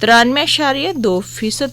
93.2%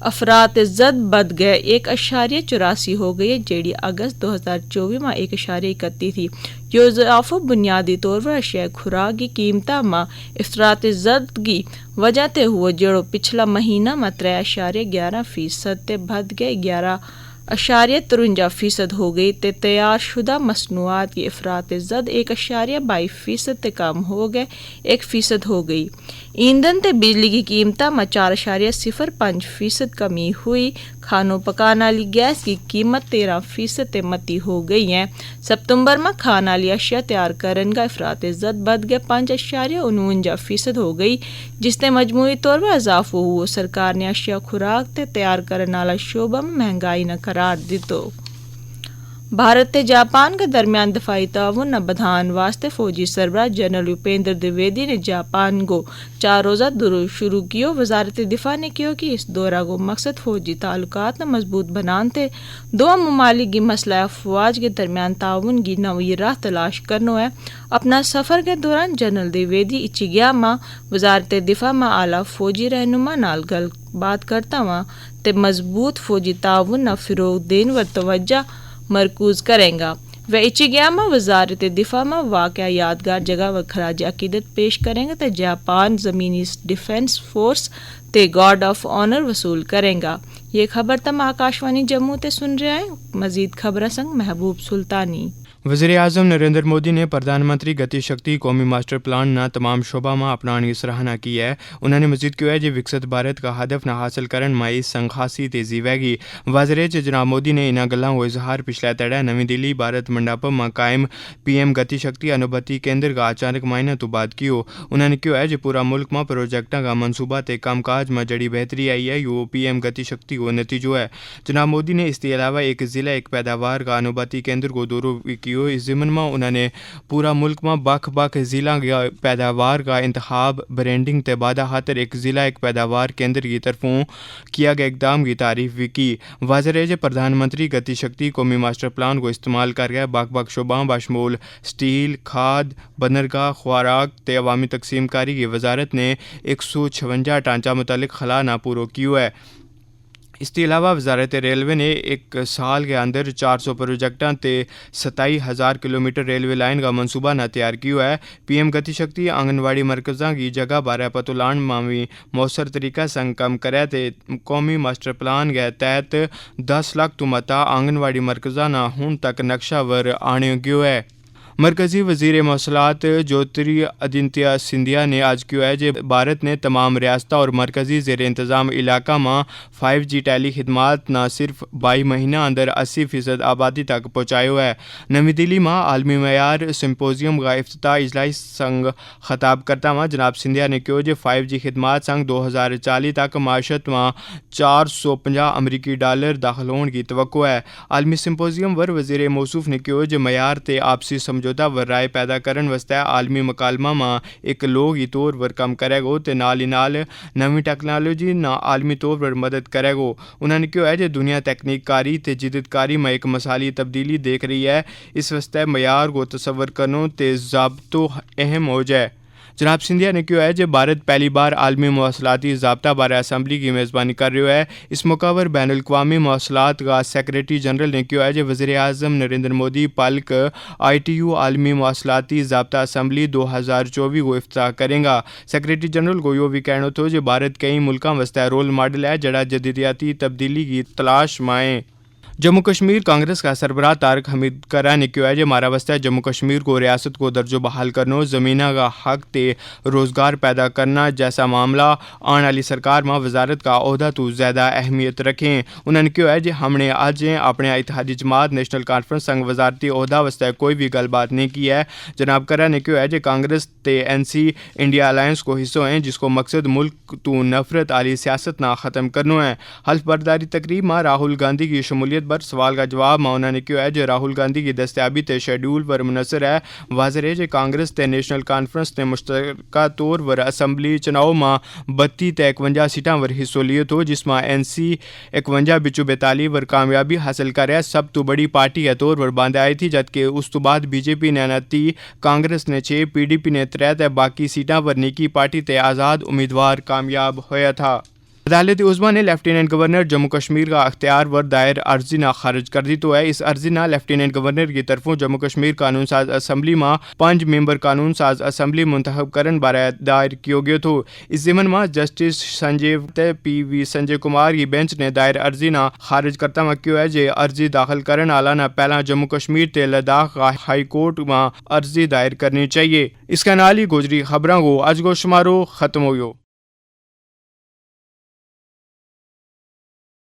افراط زد بد گئے 1.84 ہو گئی جیڑی اگست 2024 میں 1.31 تھی. یہ اضافہ بنیادی طور پر اشیاء خوراک کی قیمتوں میں افراط زد کی وجہ تے ہوا جڑو پچھلا مہینہ میں 3.11% تے بد گئے 11.53% ہو گئی تے تیار شدہ مصنوعات کی افراط زد 1.22% تے کم ہو گئے 1% ہو گئی. ایندھن تے بجلی کی قیمتوں میں 4.05% کمی ہوئی. کھانوں پکانے والی گیس کی قیمت 13% تے متی ہو گئی ہے. ستمبر میں کھانے والی اشیاء تیار کرنے کا افراط زد بد گئے 5.49% ہو گئی جس تے مجموعی طور پر اضافہ ہوا. سرکار نے اشیاء خوراک تے تیار کرنے والا شعبہ میں مہنگائی نہ قرار دیتو. بھارت تے جاپان کے درمیان دفاعی تعاون نہ بدھان واسطے فوجی سربراہ جنرل اپیندر دویدی نے جاپان کو 4 روزہ دورہ شروع کیو. وزارت دفاع نے کیو کہ اس دورہ کو مقصد فوجی تعلقات نہ مضبوط بنان تے دو ممالک کی مسلح افواج کے درمیان تعاون کی نوی راہ تلاش کرنا ہے. اپنا سفر کے دوران جنرل دویدی اچیگیا میں وزارت دفاع میں اعلیٰ فوجی رہنما نال گل بات کرتا ہوا تے مضبوط فوجی تعاون نہ فروغ دین و توجہ مرکوز کریں گا. وہ اچیگیا میں وزارت دفاع میں واقع یادگار جگہ و خراج عقیدت پیش کریں گا تے جاپان زمینی ڈیفنس فورس تے گارڈ آف آنر وصول کریں گا. یہ خبر تم آکاشوانی جموں تے سن رہے ہیں. مزید خبریں سنگ محبوب سلطانی. وزیر اعظم نریندر مودی نے پردھان منتری گتی شکتی قومی ماسٹر پلان نہ تمام شعبہ میں اپنانے کی سراہنا کی ہے. انہوں نے مزید کیا ہے کہ وکست بھارت کا ہدف نہ حاصل کرن میں سنگ خاصی تیزی وے گی. واضح جناب مودی نے انہاں گلاں کو اظہار پچھلے تڑے نوی دلی بھارت منڈپم میں قائم پی ایم گتی شکتی انوبھتی کیندر کا اچانک مہینہ تو بعد کیو. انہوں نے کیا ہے کہ پورا ملک میں پروجیکٹوں کا منصوبہ تے کام کاج میں جڑی بہتری آئی ہے. یہ پی ایم گتی شکتی کو نتیجہ ہے. جناب مودی نے اس کے علاوہ ایک ضلع ایک پیداوار کا انوبھتی کیندر کو دورہ کیو. اس ضمن میں انہوں نے پورا ملک میں بخ ضلع پیداوار کا انتخاب برانڈنگ تے بعد خاطر ایک ضلع ایک پیداوار کیندر کی طرفوں کیا گیا اقدام کی تعریف بھی کی. واضح ہے کہ پردھان منتری گتی شکتی قومی ماسٹر پلان کو استعمال کر گیا بخ شعبوں بشمول سٹیل کھاد بندرگاہ خوراک تے عوامی تقسیم کاری کی وزارت نے 156 ڈھانچہ متعلق خلا نہ پورو کیو ہے. اس کے علاوہ وزارت ریلوے نے ایک سال کے اندر 400 پروجیکٹوں تے 27,000 کلومیٹر ریلوے لائن کا منصوبہ نہ تیار کیا ہے. پی ایم گتی شکتی آنگن واڑی مرکزاں کی جگہ بارہ پتولان ماوی مؤثر طریقہ سنگ کم کرے تے قومی ماسٹر پلان کے تحت 10 لاکھ تو متا آنگن واڑی مرکزاں نہ ہون تک نقشہ ور آنے گیو ہے. مرکزی وزیر مواصلات جیوتری آدتیہ سندھیا نے آج کیا ہے کہ بھارت نے تمام ریاستوں اور مرکزی زیر انتظام علاقہ میں 5G ٹیلی خدمات نہ صرف 22 مہینہ اندر 80% آبادی تک پہنچایا ہے. نوی دلی میں عالمی معیار سمپوزیم کا افتتاح اجلاس سنگ خطاب کرتا ہوا جناب سندھیا نے کہا کہ 5G خدمات سنگ 2040 تک معیشت میں $450 امریکی داخل ہونے کی توقع ہے. عالمی سمپوزیم ور وزیر موصوف نے کہا کہ معیار تے آپسی سمجھوتا ور رائے پیدا کرن واسطے عالمی مکالمہ میں ایک لوگی طور پر کم کرے گا تے نال ہی نال نوی ٹیکنالوجی نہ عالمی طور پر مدد کرے گا. انہوں نے کہا ہے کہ دنیا تکنیک کاری تے جدت کاری میں ایک مثالی تبدیلی دیکھ رہی ہے. اس واسطے معیار کو تصور کرنا تے ضابطوں اہم ہو جائے. جناب سندھیا نے کہا ہے کہ بھارت پہلی بار عالمی مواصلاتی ضابطہ بارہ اسمبلی کی میزبانی کر رہا ہے. اس موقع پر بین الاقوامی مواصلات کا سیکریٹری جنرل نے کہا ہے کہ وزیر اعظم نریندر مودی پلک ITU عالمی مواصلاتی ضابطہ اسمبلی 2024 کو افتتاح کریں گا. سیکریٹری جنرل کو یہ بھی کہنا تھا کہ بھارت کئی ملکوں واسطے رول ماڈل ہے جڑا جدیدیاتی تبدیلی کی تلاش میں. جموں کشمیر کانگریس کا سربراہ طارق حمید کرا نے کہا ہے کہ مارا واسطے جموں کشمیر کو ریاست کو درجہ بحال کرنا زمینہ کا حق تے روزگار پیدا کرنا جیسا معاملہ آنے والی سرکار میں وزارت کا عہدہ تو زیادہ اہمیت رکھیں. انہوں نے کہا ہے کہ ہم نے آج اپنے اتحادی جماعت نیشنل کانفرنس سنگ وزارتی عہدہ واسطے کوئی بھی گل بات نہیں کی ہے. جناب کرا نے کہا ہے کہ کانگریس تے NC انڈیا الائنس کو حصہ ہیں جس کو مقصد ملک تو نفرت والی سیاست نہ ختم کرنا ہے. حلف برداری تقریب میں راہل گاندھی کی شمولیت پر سوال کا جواب میں انہوں نے کہا ہے کہ راہل گاندھی کی دستیابی تے شیڈول پر منحصر ہے. واضح ہے کہ کانگریس تے نیشنل کانفرنس نے مشترکہ طور پر اسمبلی چناؤ میں 32 تے 51 سیٹاں پر حصہ لیے تو جس میں NC 51 بچو 42 پر کامیابی حاصل کرے سب تو بڑی پارٹی کے طور پر باندھ آئی تھی جبکہ اس تو بعد BJP نے 29 کانگریس نے 6 PDP نے 3 تے باقی سیٹاں پر نیکی پارٹی تے آزاد امیدوار کامیاب ہویا تھا. عدالت عظمیٰ نے لیفٹیننٹ گورنر جموں کشمیر کا اختیار ور دائر عرضی نہ خارج کر دی تو ہے اس عرضی نہ لیفٹیننٹ گورنر کی طرفوں جموں کشمیر قانون ساز اسمبلی میں 5 ممبر قانون ساز اسمبلی منتخب کرن بارے دائر کیو گیا تو اس ضمن میں جسٹس سنجیو تے پی وی سنجے کمار کی بینچ نے دائر عرضی نہ خارج کرتا میں کیو ہے جے عرضی داخل کرن آلا نہ پہلا جموں کشمیر تے لداخ ہائی کورٹ میں عرضی دائر کرنی چاہیے. اس کا نال ہی گزری خبراں کو اج گو شمارو ختم ہوئیو.